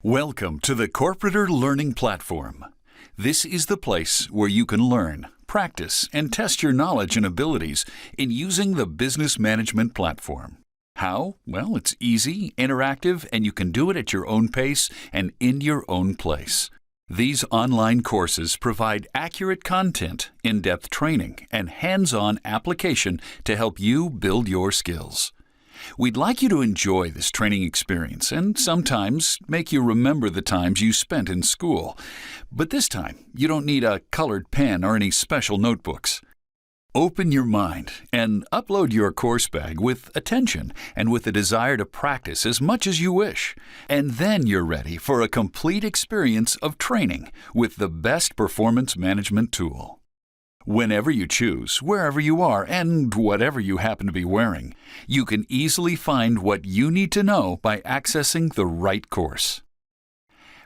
Welcome to the Corporator Learning Platform. This is the place where you can learn, practice, and test your knowledge and abilities in using the business management platform. How? Well, it's easy, interactive, and you can do it at your own pace and in your own place. These online courses provide accurate content, in-depth training, and hands-on application to help you build your skills. We'd like you to enjoy this training experience and sometimes make you remember the times you spent in school. But this time, you don't need a colored pen or any special notebooks. Open your mind and upload your course bag with attention and with a desire to practice as much as you wish. And then you're ready for a complete experience of training with the best performance management tool. Whenever you choose, wherever you are, and whatever you happen to be wearing, you can easily find what you need to know by accessing the right course.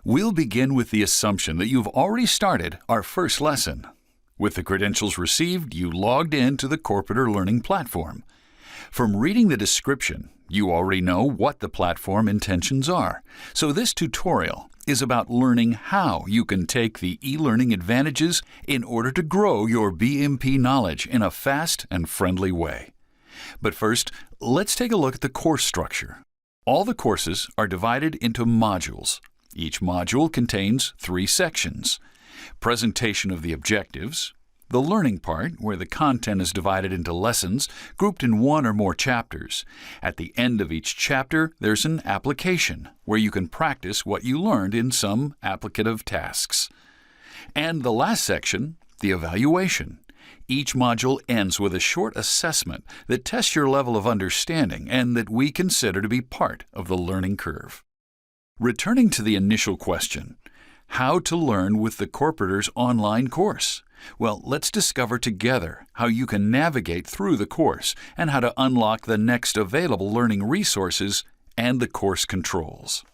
We'll begin with the assumption that you've already started our first lesson. With the credentials received, you logged in to the Corporator Learning Platform. From reading the description, you already know what the platform intentions are. So this tutorial is about learning how you can take the e-learning advantages in order to grow your BMP knowledge in a fast and friendly way. But first, let's take a look at the course structure. All the courses are divided into modules. Each module contains 3 sections: presentation of the objectives, the learning part, where the content is divided into lessons grouped in 1 or more chapters. At the end of each chapter, there's an application, where you can practice what you learned in some applicative tasks. And the last section, the evaluation. Each module ends with a short assessment that tests your level of understanding and that we consider to be part of the learning curve. Returning to the initial question, how to learn with the Corporator's online course? Well, let's discover together how you can navigate through the course and how to unlock the next available learning resources and the course controls.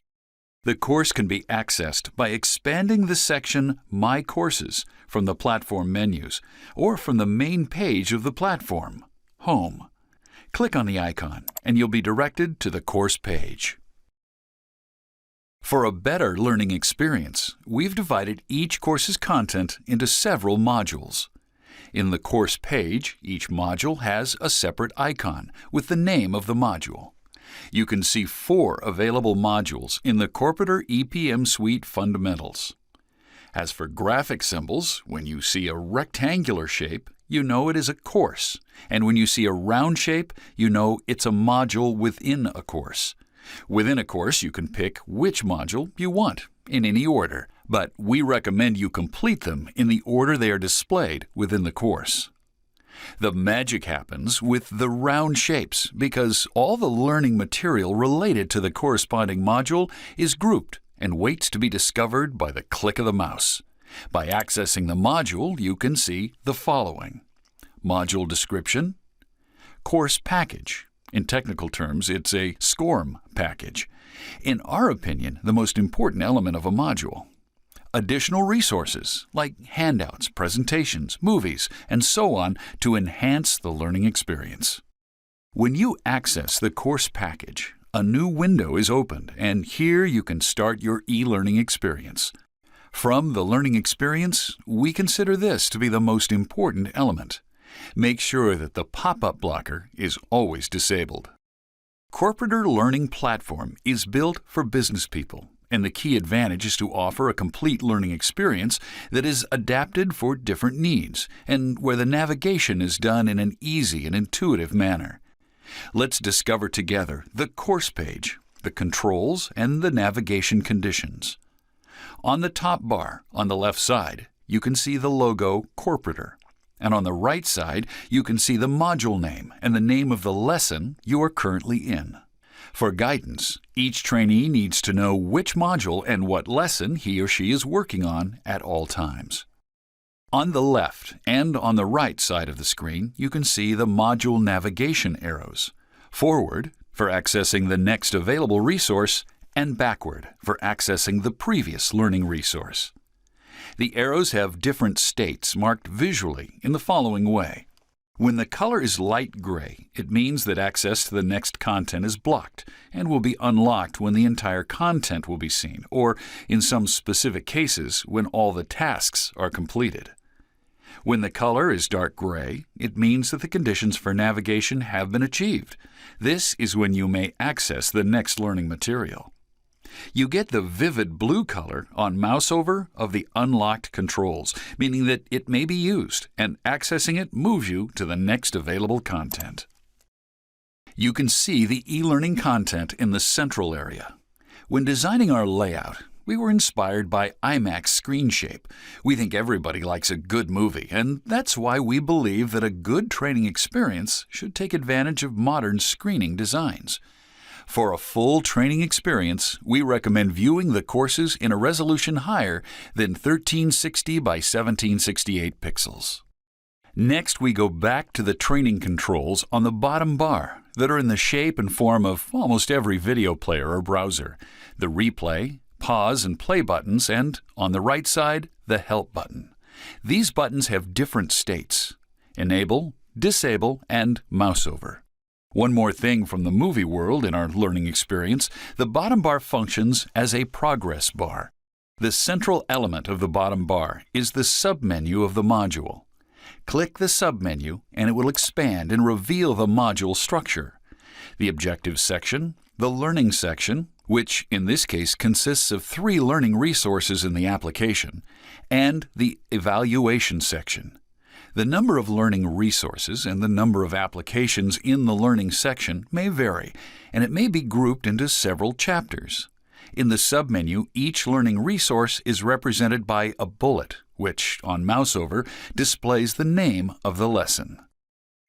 The course can be accessed by expanding the section My Courses from the platform menus or from the main page of the platform, Home. Click on the icon and you'll be directed to the course page. For a better learning experience, we've divided each course's content into several modules. In the course page, each module has a separate icon with the name of the module. You can see 4 available modules in the Corporator EPM Suite Fundamentals. As for graphic symbols, when you see a rectangular shape, you know it is a course, and when you see a round shape, you know it's a module within a course. Within a course, you can pick which module you want, in any order, but we recommend you complete them in the order they are displayed within the course. The magic happens with the round shapes because all the learning material related to the corresponding module is grouped and waits to be discovered by the click of the mouse. By accessing the module, you can see the following: module description, course package. In technical terms, it's a SCORM package. In our opinion, the most important element of a module. Additional resources like handouts, presentations, movies, and so on to enhance the learning experience. When you access the course package, a new window is opened, and here you can start your e-learning experience. From the learning experience, we consider this to be the most important element. Make sure that the pop-up blocker is always disabled. Corporator Learning Platform is built for business people, and the key advantage is to offer a complete learning experience that is adapted for different needs and where the navigation is done in an easy and intuitive manner. Let's discover together the course page, the controls, and the navigation conditions. On the top bar, on the left side, you can see the logo Corporator. And on the right side, you can see the module name and the name of the lesson you are currently in. For guidance, each trainee needs to know which module and what lesson he or she is working on at all times. On the left and on the right side of the screen, you can see the module navigation arrows. Forward for accessing the next available resource, and backward for accessing the previous learning resource. The arrows have different states marked visually in the following way. When the color is light gray, it means that access to the next content is blocked and will be unlocked when the entire content will be seen, or in some specific cases, when all the tasks are completed. When the color is dark gray, it means that the conditions for navigation have been achieved. This is when you may access the next learning material. You get the vivid blue color on mouse over of the unlocked controls, meaning that it may be used, and accessing it moves you to the next available content. You can see the e-learning content in the central area. When designing our layout, we were inspired by IMAX screen shape. We think everybody likes a good movie, and that's why we believe that a good training experience should take advantage of modern screening designs. For a full training experience, we recommend viewing the courses in a resolution higher than 1360 by 1768 pixels. Next, we go back to the training controls on the bottom bar that are in the shape and form of almost every video player or browser: the replay, pause, and play buttons, and, on the right side, the help button. These buttons have different states: enable, disable, and mouse over. One more thing from the movie world in our learning experience: the bottom bar functions as a progress bar. The central element of the bottom bar is the submenu of the module. Click the submenu and it will expand and reveal the module structure: the objective section, the learning section, which in this case consists of 3 learning resources in the application, and the evaluation section. The number of learning resources and the number of applications in the learning section may vary, and it may be grouped into several chapters. In the submenu, each learning resource is represented by a bullet, which, on mouse over, displays the name of the lesson.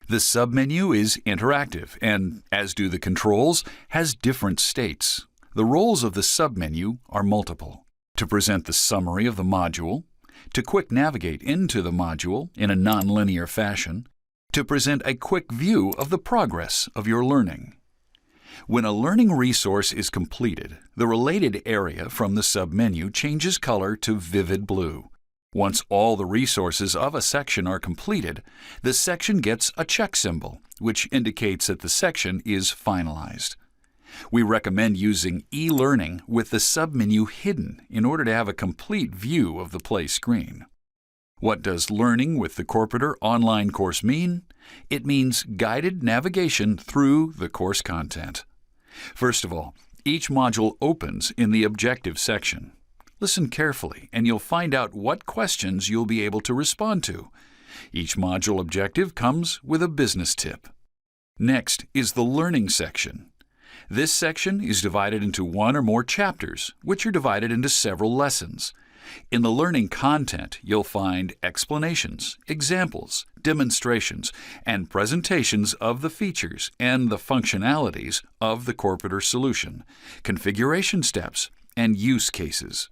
The submenu is interactive and, as do the controls, has different states. The roles of the submenu are multiple: to present the summary of the module, to quick navigate into the module in a nonlinear fashion, to present a quick view of the progress of your learning. When a learning resource is completed, the related area from the submenu changes color to vivid blue. Once all the resources of a section are completed, the section gets a check symbol, which indicates that the section is finalized. We recommend using e-learning with the submenu hidden in order to have a complete view of the play screen. What does learning with the Corporator online course mean? It means guided navigation through the course content. First of all, each module opens in the objective section. Listen carefully and you'll find out what questions you'll be able to respond to. Each module objective comes with a business tip. Next is the learning section. This section is divided into 1 or more chapters, which are divided into several lessons. In the learning content, you'll find explanations, examples, demonstrations, and presentations of the features and the functionalities of the Corporator solution, configuration steps, and use cases.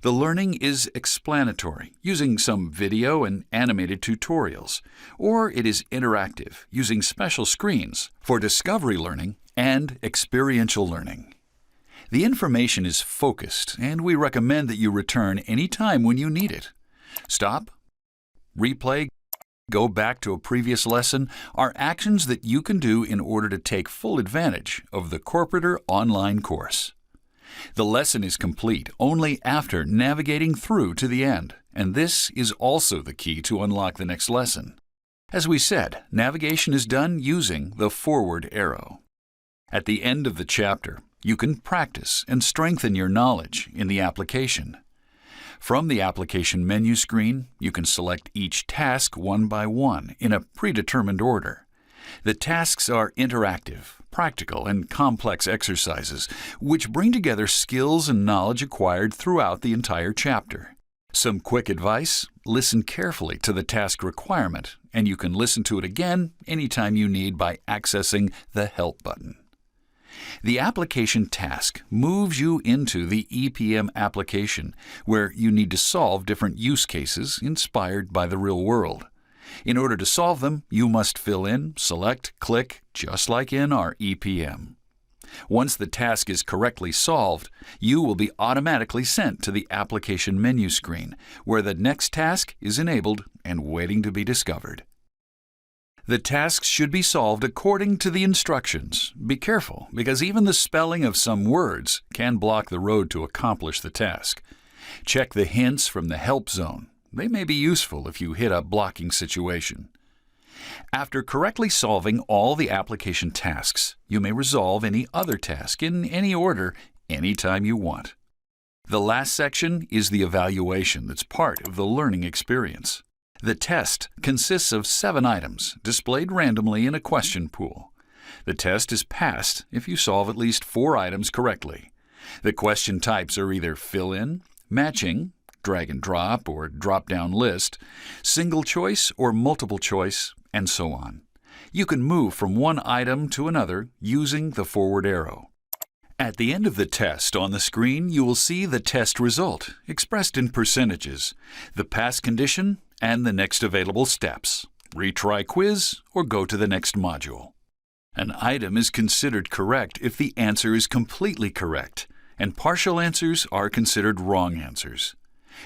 The learning is explanatory, using some video and animated tutorials, or it is interactive, using special screens for discovery learning and experiential learning. The information is focused, and we recommend that you return any time when you need it. Stop, replay, go back to a previous lesson are actions that you can do in order to take full advantage of the Corporator online course. The lesson is complete only after navigating through to the end, and this is also the key to unlock the next lesson. As we said, navigation is done using the forward arrow. At the end of the chapter, you can practice and strengthen your knowledge in the application. From the application menu screen, you can select each task one by one in a predetermined order. The tasks are interactive, practical, and complex exercises, which bring together skills and knowledge acquired throughout the entire chapter. Some quick advice: listen carefully to the task requirement, and you can listen to it again anytime you need by accessing the Help button. The application task moves you into the EPM application, where you need to solve different use cases inspired by the real world. In order to solve them, you must fill in, select, click, just like in our EPM. Once the task is correctly solved, you will be automatically sent to the application menu screen, where the next task is enabled and waiting to be discovered. The tasks should be solved according to the instructions. Be careful, because even the spelling of some words can block the road to accomplish the task. Check the hints from the help zone. They may be useful if you hit a blocking situation. After correctly solving all the application tasks, you may resolve any other task in any order anytime you want. The last section is the evaluation that's part of the learning experience. The test consists of 7 items displayed randomly in a question pool. The test is passed if you solve at least 4 items correctly. The question types are either fill-in, matching, drag and drop or drop-down list, single choice or multiple choice, and so on. You can move from one item to another using the forward arrow. At the end of the test on the screen, you will see the test result, expressed in percentages, the pass condition, and the next available steps. Retry quiz or go to the next module. An item is considered correct if the answer is completely correct, and partial answers are considered wrong answers.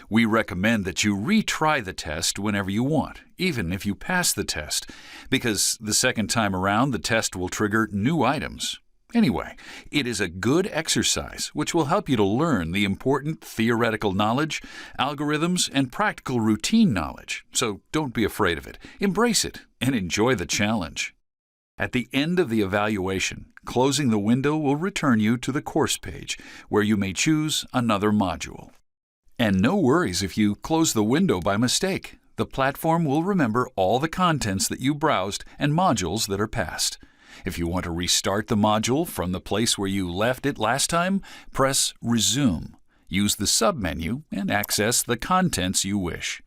We recommend that you retry the test whenever you want, even if you pass the test, because the second time around the test will trigger new items. Anyway, it is a good exercise which will help you to learn the important theoretical knowledge, algorithms, and practical routine knowledge. So don't be afraid of it. Embrace it and enjoy the challenge. At the end of the evaluation, closing the window will return you to the course page, where you may choose another module. And no worries if you close the window by mistake. The platform will remember all the contents that you browsed and modules that are passed. If you want to restart the module from the place where you left it last time, press Resume. Use the submenu and access the contents you wish.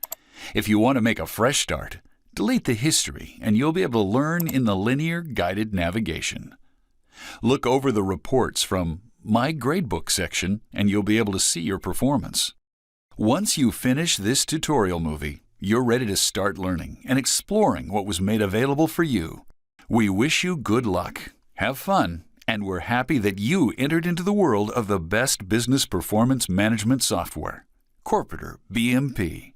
If you want to make a fresh start, delete the history and you'll be able to learn in the linear guided navigation. Look over the reports from My Gradebook section and you'll be able to see your performance. Once you finish this tutorial movie, you're ready to start learning and exploring what was made available for you. We wish you good luck, have fun, and we're happy that you entered into the world of the best business performance management software, Corporator BMP.